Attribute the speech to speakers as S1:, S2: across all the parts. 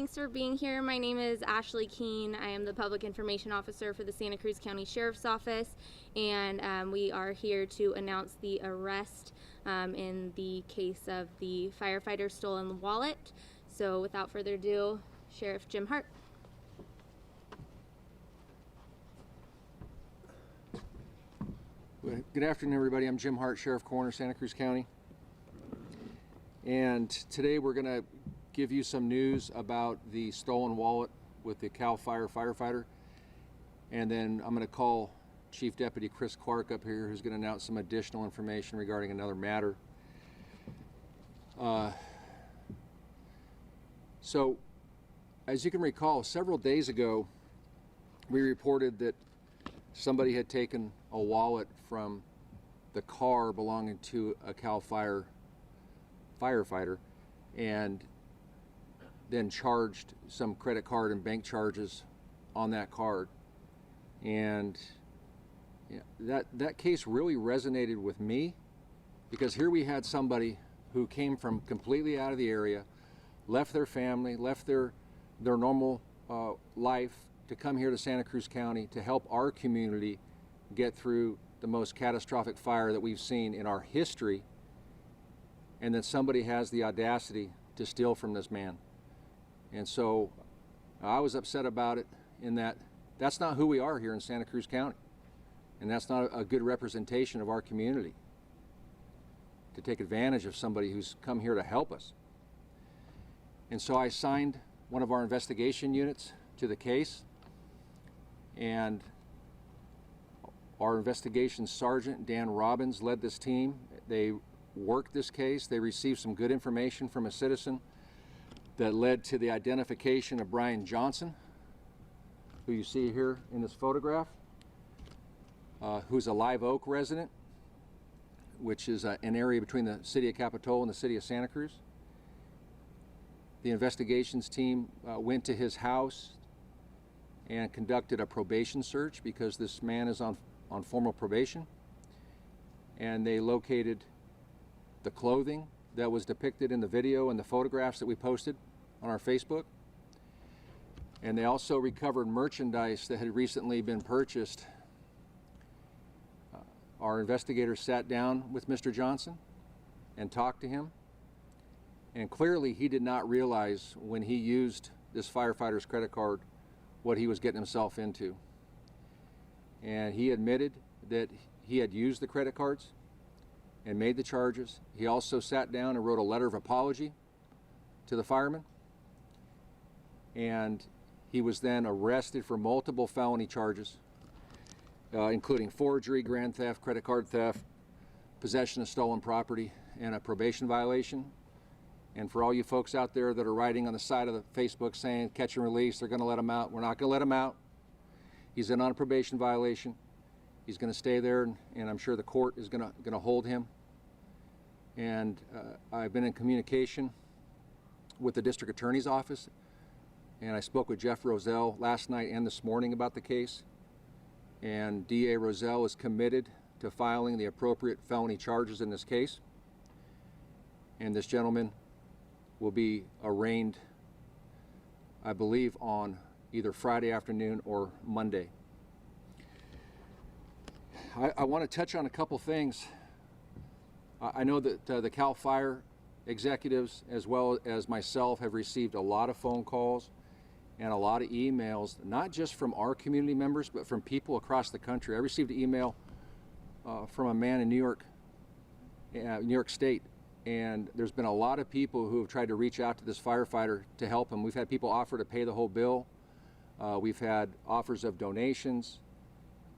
S1: Thanks for being here. My name is Ashley Keene. I am the Public Information Officer for the Santa Cruz County Sheriff's Office, and we are here to announce the arrest in the case of the firefighter stolen wallet. So without further ado, Sheriff Jim Hart.
S2: Good afternoon, everybody. I'm Jim Hart, Sheriff Coroner, Santa Cruz County. And today we're going to give you some news about the stolen wallet with the CAL FIRE firefighter. And then I'm going to call Chief Deputy Chris Clark up here, who's going to announce some additional information regarding another matter. So, as you can recall, several days ago, we reported that somebody had taken a wallet from the car belonging to a CAL FIRE firefighter and then charged some credit card and bank charges on that card. And that case really resonated with me, because here we had somebody who came from completely out of the area, left their family, left their normal life to come here to Santa Cruz County to help our community get through the most catastrophic fire that we've seen in our history, and then somebody has the audacity to steal from this man. And so I was upset about it, in that that's not who we are here in Santa Cruz County, and that's not a good representation of our community, to take advantage of somebody who's come here to help us. And so I assigned one of our investigation units to the case, and our investigation sergeant, Dan Robbins, led this team. They worked this case. They received some good information from a citizen that led to the identification of Brian Johnson, who you see here in this photograph, who's a Live Oak resident, which is an area between the city of Capitola and the city of Santa Cruz. The investigations team went to his house and conducted a probation search, because this man is on formal probation. And they located the clothing that was depicted in the video and the photographs that we posted on our Facebook. And they also recovered merchandise that had recently been purchased. Our investigators sat down with Mr. Johnson and talked to him. And clearly he did not realize, when he used this firefighter's credit card, what he was getting himself into. And he admitted that he had used the credit cards and made the charges. He also sat down and wrote a letter of apology to the fireman. And he was then arrested for multiple felony charges, including forgery, grand theft, credit card theft, possession of stolen property, and a probation violation. And for all you folks out there that are writing on the side of the Facebook saying catch and release, they're going to let him out, we're not going to let him out. He's in on a probation violation. He's going to stay there, and I'm sure the court is going to hold him. And I've been in communication with the district attorney's office, and I spoke with Jeff Roselle last night and this morning about the case. And DA Roselle is committed to filing the appropriate felony charges in this case. And this gentleman will be arraigned, I believe, on either Friday afternoon or Monday. I want to touch on a couple things. I know that the CAL FIRE executives, as well as myself, have received a lot of phone calls and a lot of emails, not just from our community members, but from people across the country. I received an email from a man in New York State, and there's been a lot of people who have tried to reach out to this firefighter to help him. We've had people offer to pay the whole bill. We've had offers of donations.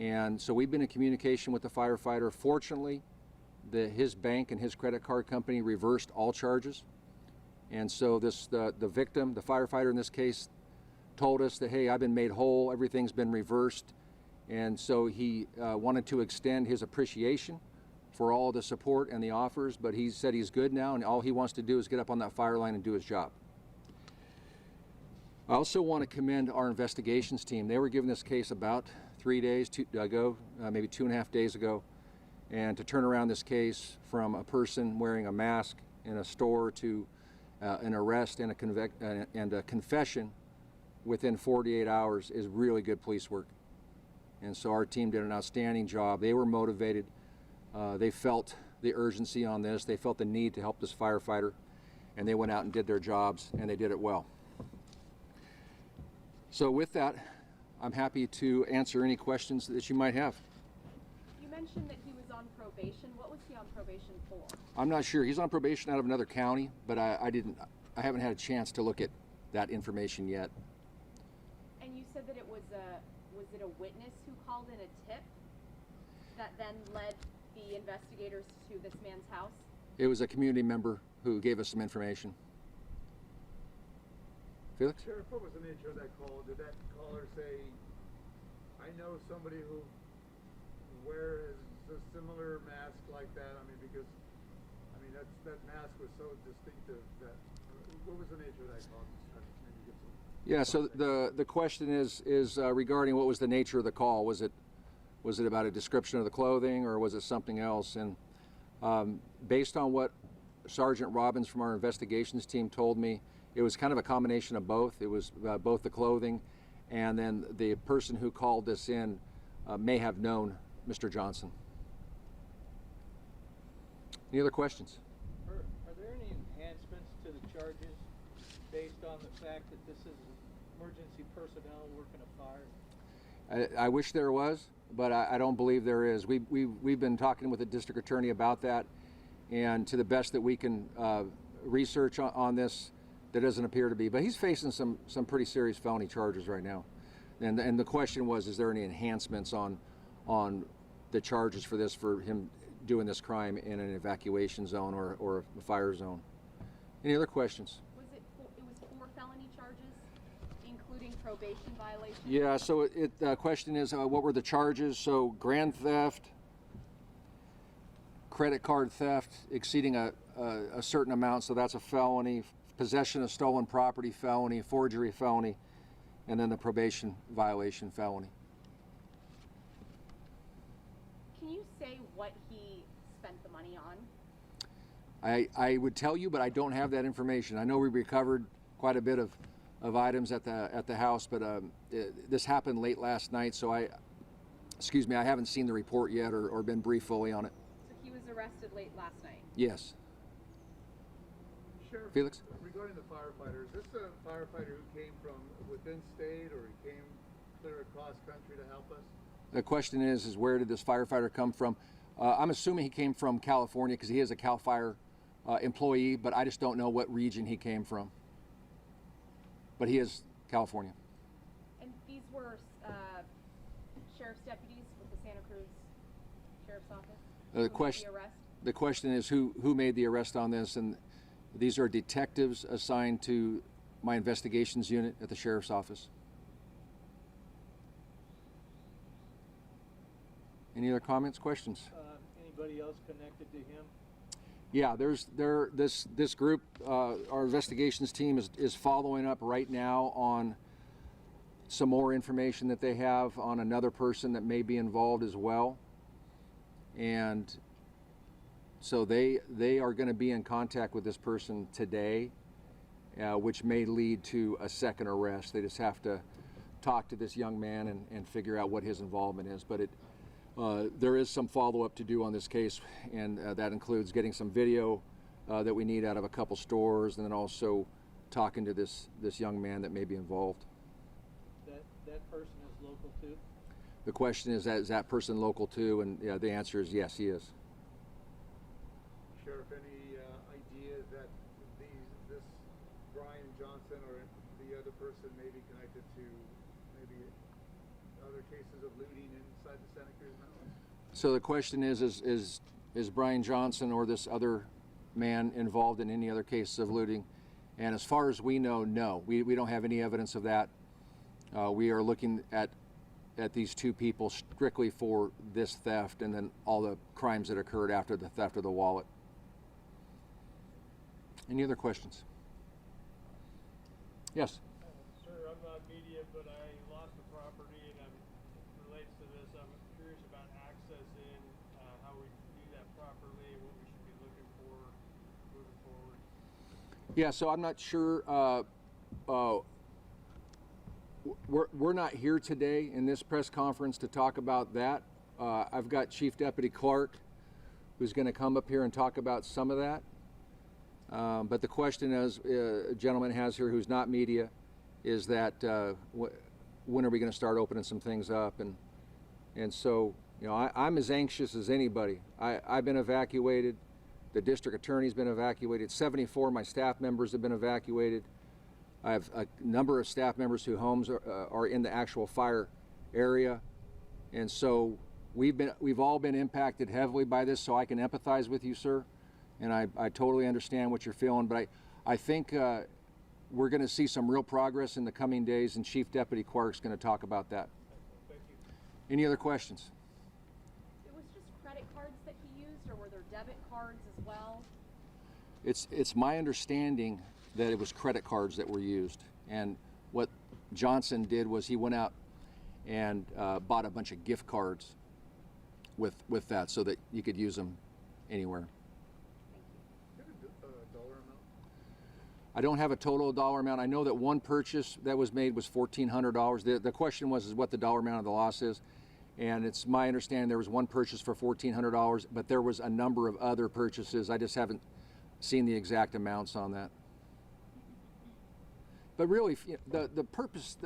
S2: And so we've been in communication with the firefighter. Fortunately, his bank and his credit card company reversed all charges. And so the victim, the firefighter in this case, told us that, hey, I've been made whole, everything's been reversed. And so he wanted to extend his appreciation for all the support and the offers, but he said he's good now, and all he wants to do is get up on that fire line and do his job. I also want to commend our investigations team. They were given this case about 3 days ago, maybe 2.5 days ago, and to turn around this case from a person wearing a mask in a store to an arrest and a confession within 48 hours is really good police work. And so our team did an outstanding job. They were motivated. They felt the urgency on this. They felt the need to help this firefighter, and they went out and did their jobs, and they did it well. So with that, I'm happy to answer any questions that you might have.
S3: You mentioned that he was on probation. What was he on probation for?
S2: I'm not sure. He's on probation out of another county, but I haven't had a chance to look at that information yet.
S3: And you said that it was it a witness who called in a tip that then led the investigators to this man's house?
S2: It was a community member who gave us some information. Felix?
S4: Sheriff, what was the nature of that call? Did that caller say, I know somebody who wears a similar mask like that? I mean, because, that mask was so distinctive that, what was the nature of that call? Just trying to maybe get some...
S2: Yeah, so the question is regarding what was the nature of the call. Was it about a description of the clothing, or was it something else? And based on what Sergeant Robbins from our investigations team told me, it was kind of a combination of both. It was both the clothing, and then the person who called this in may have known Mr. Johnson. Any other questions?
S5: Are there any enhancements to the charges based on the fact that this is emergency personnel working a fire?
S2: I wish there was, but I don't believe there is. We've been talking with the district attorney about that, and to the best that we can research on this, there doesn't appear to be. But he's facing some pretty serious felony charges right now, and the question was, is there any enhancements on the charges for him doing this crime in an evacuation zone or a fire zone? Any other questions?
S3: It was 4 felony charges, including probation violations?
S2: Yeah, so the question is, what were the charges? So grand theft, credit card theft exceeding a certain amount, so that's a felony, possession of stolen property felony, forgery felony, and then the probation violation felony.
S3: Can you say what he spent the money on?
S2: I would tell you, but I don't have that information. I know we recovered quite a bit of items at the house, but this happened late last night, so I haven't seen the report yet or been briefed fully on it.
S3: So he was arrested late last night?
S2: Yes.
S4: Sheriff,
S2: Felix?
S4: regarding the firefighter, is this a firefighter who came from within state, or he came clear across country to help us?
S2: The question is where did this firefighter come from? I'm assuming he came from California because he is a CAL FIRE employee, but I just don't know what region he came from. But he is California.
S3: And these were sheriff's deputies with the Santa Cruz Sheriff's Office?
S2: The question is who made the arrest on this, and these are detectives assigned to my investigations unit at the Sheriff's Office. Any other comments, questions?
S5: Anybody else connected to him?
S2: Yeah, this group, our investigations team is following up right now on some more information that they have on another person that may be involved as well. And so they are going to be in contact with this person today, which may lead to a second arrest. They just have to talk to this young man and figure out what his involvement is. But there is some follow-up to do on this case, and that includes getting some video that we need out of a couple stores, and then also talking to this young man that may be involved.
S5: That person is local too?
S2: The question is that person local too? And the answer is yes, he is.
S4: Sheriff, any idea that this Brian Johnson or the other person may be connected to maybe other cases of looting inside the Santa Cruz Mountains?
S2: So the question is Brian Johnson or this other man involved in any other cases of looting? And as far as we know, no. We don't have any evidence of that. We are looking at these two people strictly for this theft and then all the crimes that occurred after the theft of the wallet. Any other questions? Yes?
S6: Sir, I'm not media, but I lost the property, and it relates to this. I'm curious about accessing, how we do that properly, and what we should be looking for moving forward.
S2: Yeah, so I'm not sure. We're not here today in this press conference to talk about that. I've got Chief Deputy Clark, who's going to come up here and talk about some of that. But the question is, a gentleman has here who's not media, is that when are we going to start opening some things up? And so, you know, I'm as anxious as anybody. I've been evacuated. The district attorney's been evacuated. 74 of my staff members have been evacuated. I have a number of staff members whose homes are in the actual fire area. And so we've all been impacted heavily by this, so I can empathize with you, sir. And I totally understand what you're feeling, but I think we're going to see some real progress in the coming days, and Chief Deputy Clark's going to talk about that.
S6: Thank you.
S2: Any other questions?
S3: It was just credit cards that he used, or were there debit cards as well?
S2: It's my understanding that it was credit cards that were used, and what Johnson did was he went out and bought a bunch of gift cards with that, so that you could use them anywhere.
S4: Do you have a dollar amount?
S2: I don't have a total dollar amount. I know that one purchase that was made was $1,400. The question was what the dollar amount of the loss is, and it's my understanding there was one purchase for $1,400, but there was a number of other purchases. I just haven't seen the exact amounts on that. But really, the purpose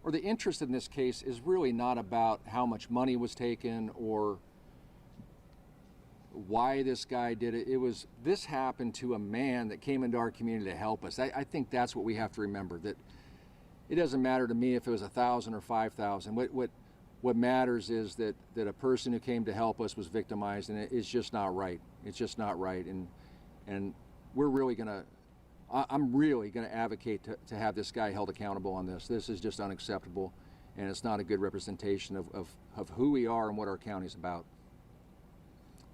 S2: or the interest in this case is really not about how much money was taken or why this guy did it. This happened to a man that came into our community to help us. I think that's what we have to remember, that it doesn't matter to me if it was 1,000 or 5,000. What matters is that a person who came to help us was victimized, and it's just not right. It's just not right. And we're really gonna, I'm really gonna advocate to have this guy held accountable on this. This is just unacceptable, and it's not a good representation of who we are and what our county's about.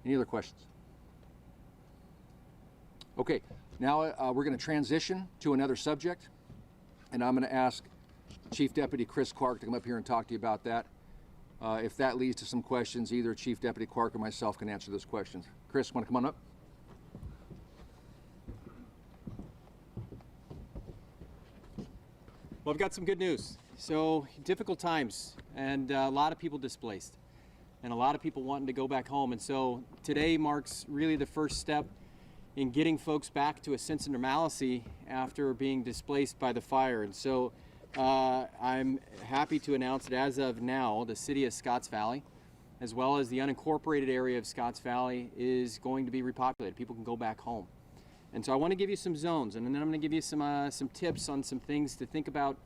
S2: Any other questions? Okay, now we're going to transition to another subject, and I'm going to ask Chief Deputy Chris Clark to come up here and talk to you about that. If that leads to some questions, either Chief Deputy Clark or myself can answer those questions. Chris, want to come on up?
S7: Well, I've got some good news. So, difficult times, and a lot of people displaced, and a lot of people wanting to go back home. And so today marks really the first step in getting folks back to a sense of normalcy after being displaced by the fire. And so I'm happy to announce that as of now, the city of Scotts Valley, as well as the unincorporated area of Scotts Valley, is going to be repopulated. People can go back home. And so I want to give you some zones, and then I'm going to give you some tips on some things to think about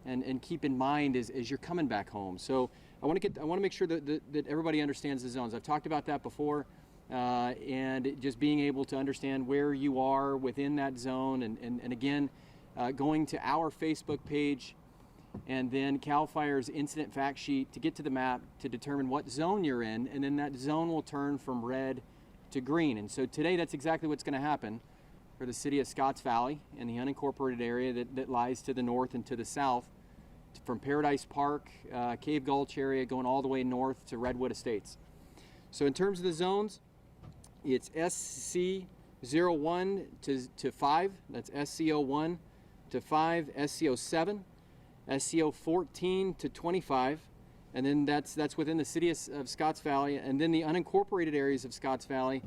S7: and keep in mind as you're coming back home. So I want to make sure that everybody understands the zones. I've talked about that before, and just being able to understand where you are within that zone, and again, going to our Facebook page and then CAL FIRE's incident fact sheet to get to the map to determine what zone you're in, and then that zone will turn from red to green. And so today that's exactly what's going to happen for the city of Scotts Valley and the unincorporated area that lies to the north and to the south, from Paradise Park, Cave Gulch area, going all the way north to Redwood Estates. So in terms of the zones, it's SC01 to 5, that's SCO1 to 5, SCO7, SCO14 to 25, and then that's within the city of Scotts Valley, and then the unincorporated areas of Scotts Valley,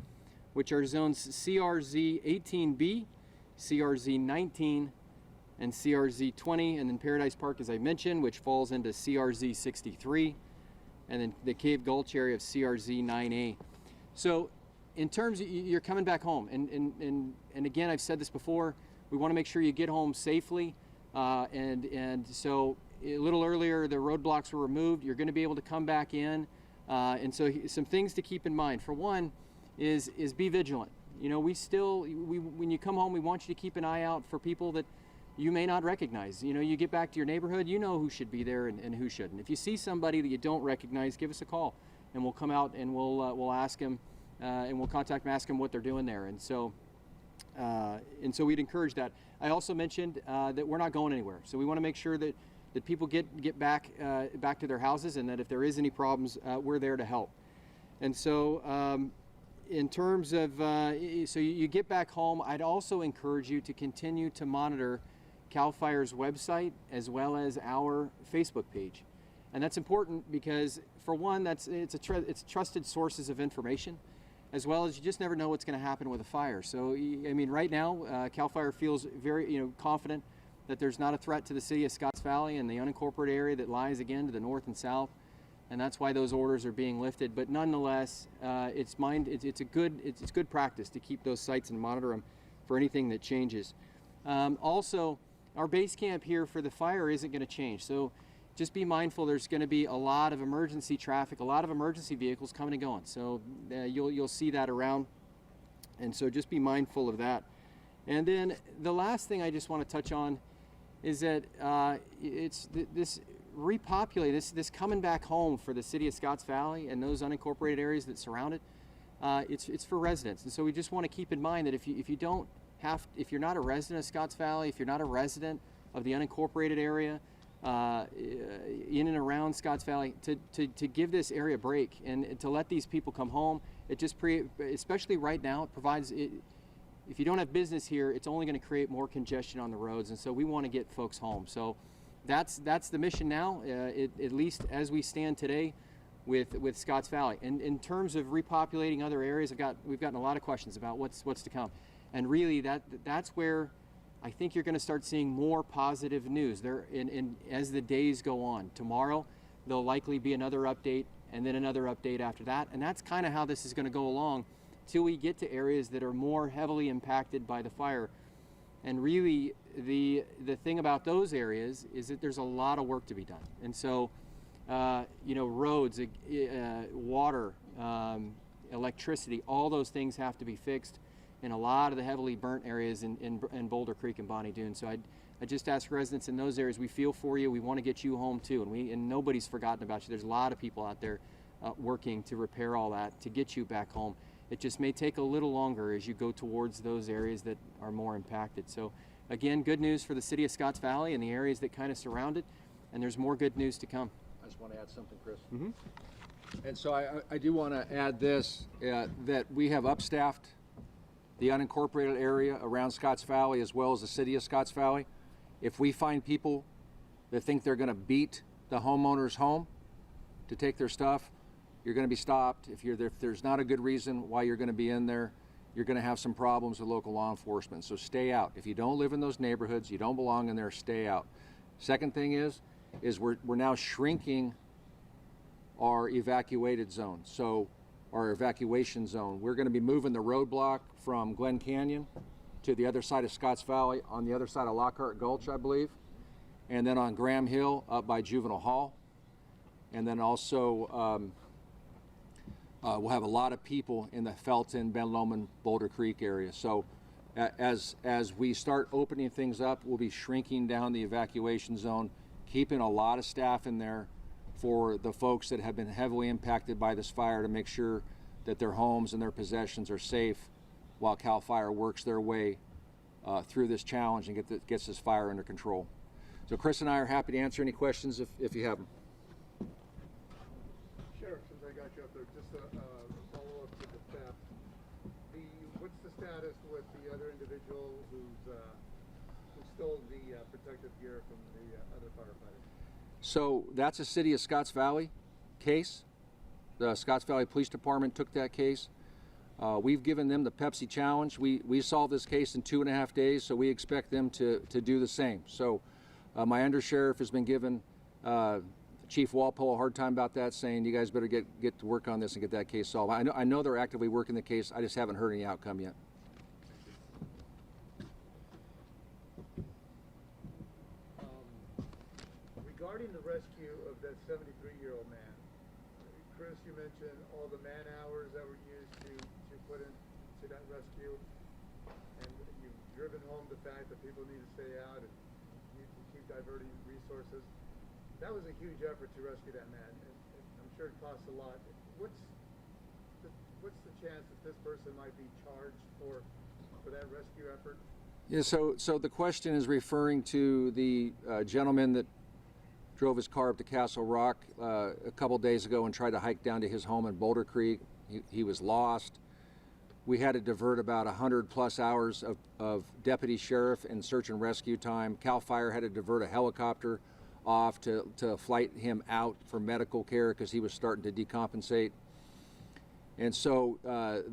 S7: which are zones CRZ 18B, CRZ 19, and CRZ 20, and then Paradise Park, as I mentioned, which falls into CRZ 63, and then the Cave Gulch area of CRZ 9A. So in terms of you're coming back home, and again, I've said this before, we want to make sure you get home safely, and so a little earlier the roadblocks were removed. You're going to be able to come back in, and so some things to keep in mind. For one is be vigilant. You know, when you come home, we want you to keep an eye out for people that you may not recognize. You know, you get back to your neighborhood, you know who should be there and who shouldn't. If you see somebody that you don't recognize, give us a call, and we'll come out and we'll ask them, and we'll contact them, ask them what they're doing there. And so we'd encourage that. I also mentioned that we're not going anywhere, so we want to make sure that people get back to their houses, and that if there is any problems, we're there to help. And so in terms of, so you get back home, I'd also encourage you to continue to monitor CAL FIRE's website as well as our Facebook page. And that's important because, for one, it's trusted sources of information, as well as you just never know what's going to happen with a fire. So, I mean, right now, CAL FIRE feels very, confident that there's not a threat to the city of Scotts Valley and the unincorporated area that lies, again, to the north and south. And that's why those orders are being lifted. But nonetheless, it's good practice to keep those sites and monitor them for anything that changes. Also, our base camp here for the fire isn't going to change. So just be mindful, there's going to be a lot of emergency traffic, a lot of emergency vehicles coming and going. So you'll see that around. And so just be mindful of that. And then the last thing I just want to touch on is that it's this repopulate, this coming back home for the city of Scotts Valley and those unincorporated areas that surround it. It's for residents. And so we just want to keep in mind that if you're not a resident of Scotts Valley, if you're not a resident of the unincorporated area, in and around Scotts Valley, to give this area a break and to let these people come home. It just especially right now, it provides it. If you don't have business here, it's only going to create more congestion on the roads, and so we want to get folks home. So that's the mission now, at least as we stand today with Scotts Valley. And in terms of repopulating other areas, we've gotten a lot of questions about what's to come, and really that's where I think you're going to start seeing more positive news there as the days go on. Tomorrow, there'll likely be another update, and then another update after that, and that's kind of how this is going to go along till we get to areas that are more heavily impacted by the fire. And really, the thing about those areas is that there's a lot of work to be done. And so, roads, water, electricity, all those things have to be fixed in a lot of the heavily burnt areas in Boulder Creek and Bonnie Doon. So I just ask residents in those areas, we feel for you, we want to get you home too, and nobody's forgotten about you. There's a lot of people out there working to repair all that, to get you back home. It just may take a little longer as you go towards those areas that are more impacted. So again, good news for the city of Scotts Valley and the areas that kind of surround it, and there's more good news to come.
S2: I just want to add something, Chris.
S7: Mm-hmm.
S2: And so I do want to add this, that we have upstaffed the unincorporated area around Scotts Valley as well as the city of Scotts Valley. If we find people that think they're going to beat the homeowners home to take their stuff, you're going to be stopped. If there's not a good reason why you're going to be in there, you're going to have some problems with local law enforcement. So stay out. If you don't live in those neighborhoods, you don't belong in there, stay out. Second thing is we're now shrinking our evacuated zone. So our evacuation zone, we're going to be moving the roadblock from Glen Canyon to the other side of Scotts Valley, on the other side of Lockhart Gulch, I believe, and then on Graham Hill up by Juvenile Hall. And then also we'll have a lot of people in the Felton, Ben Lomond, Boulder Creek area. So as we start opening things up, we'll be shrinking down the evacuation zone, keeping a lot of staff in there for the folks that have been heavily impacted by this fire, to make sure that their homes and their possessions are safe while CAL FIRE works their way through this challenge and gets this fire under control. So Chris and I are happy to answer any questions if you have them.
S4: Sheriff, since I got you up there, just a follow-up to the theft. What's the status with the other individual who stole the protective gear from the other firefighters?
S2: So that's a city of Scotts Valley case. The Scotts Valley Police Department took that case. We've given them the Pepsi challenge. We solved this case in 2.5 days, so we expect them to do the same. So my undersheriff has been given Chief Walpole a hard time about that, saying you guys better get to work on this and get that case solved. I know they're actively working the case. I just haven't heard any outcome yet.
S4: Regarding the rescue of that 73-year-old man, Chris, you mentioned all the man hours that were used to put into that rescue, and you've driven home the fact that people need to stay out and you keep diverting resources. That was a huge effort to rescue that man, and I'm sure it costs a lot. What's the chance that this person might be charged for that rescue effort?
S2: Yeah, so the question is referring to the gentleman that drove his car up to Castle Rock a couple days ago and tried to hike down to his home in Boulder Creek. He was lost. We had to divert about 100+ hours of deputy sheriff and search and rescue time. CAL FIRE had to divert a helicopter off to flight him out for medical care because he was starting to decompensate. And so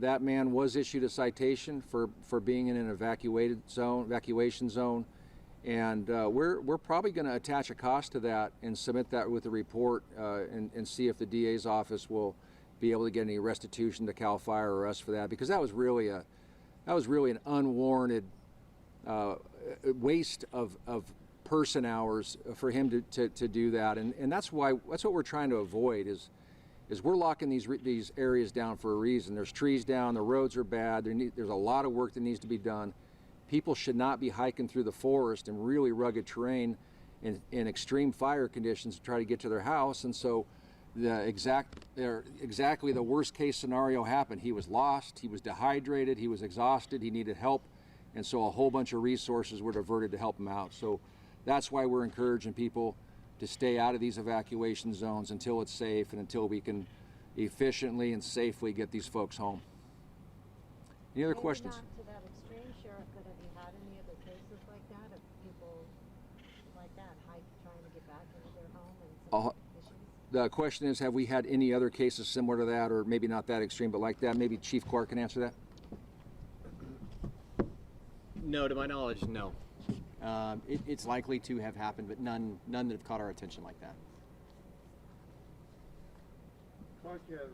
S2: that man was issued a citation for being in an evacuation zone. And we're probably going to attach a cost to that and submit that with a report and see if the DA's office will be able to get any restitution to CAL FIRE or us for that, because that was really an unwarranted waste of person hours for him to do that. And that's what we're trying to avoid is we're locking these areas down for a reason. There's trees down, the roads are bad, there's a lot of work that needs to be done. People should not be hiking through the forest in really rugged terrain in extreme fire conditions to try to get to their house. And so exactly the worst case scenario happened. He was lost, he was dehydrated, he was exhausted, he needed help, and so a whole bunch of resources were diverted to help him out. So that's why we're encouraging people to stay out of these evacuation zones until it's safe and until we can efficiently and safely get these folks home. Any other questions?
S8: Not to that extreme, Sheriff, but have you had any other cases like that of people like that trying to get back into their home and some issues?
S2: The question is, have we had any other cases similar to that, or maybe not that extreme, but like that? Maybe Chief Clark can answer that.
S7: No, to my knowledge, no. It's likely to have happened, but none that have caught our attention like that.
S4: Clark, have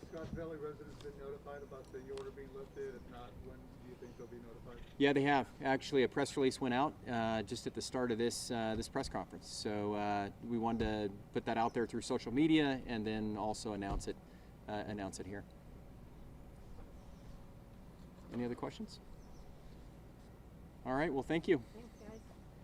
S4: Scotts Valley residents been notified about the order being lifted? If not, when do you think they'll be notified?
S7: Yeah, they have. Actually, a press release went out just at the start of this press conference. So we wanted to put that out there through social media and then also announce it here. Any other questions? All right. Well, thank you.
S8: Thanks.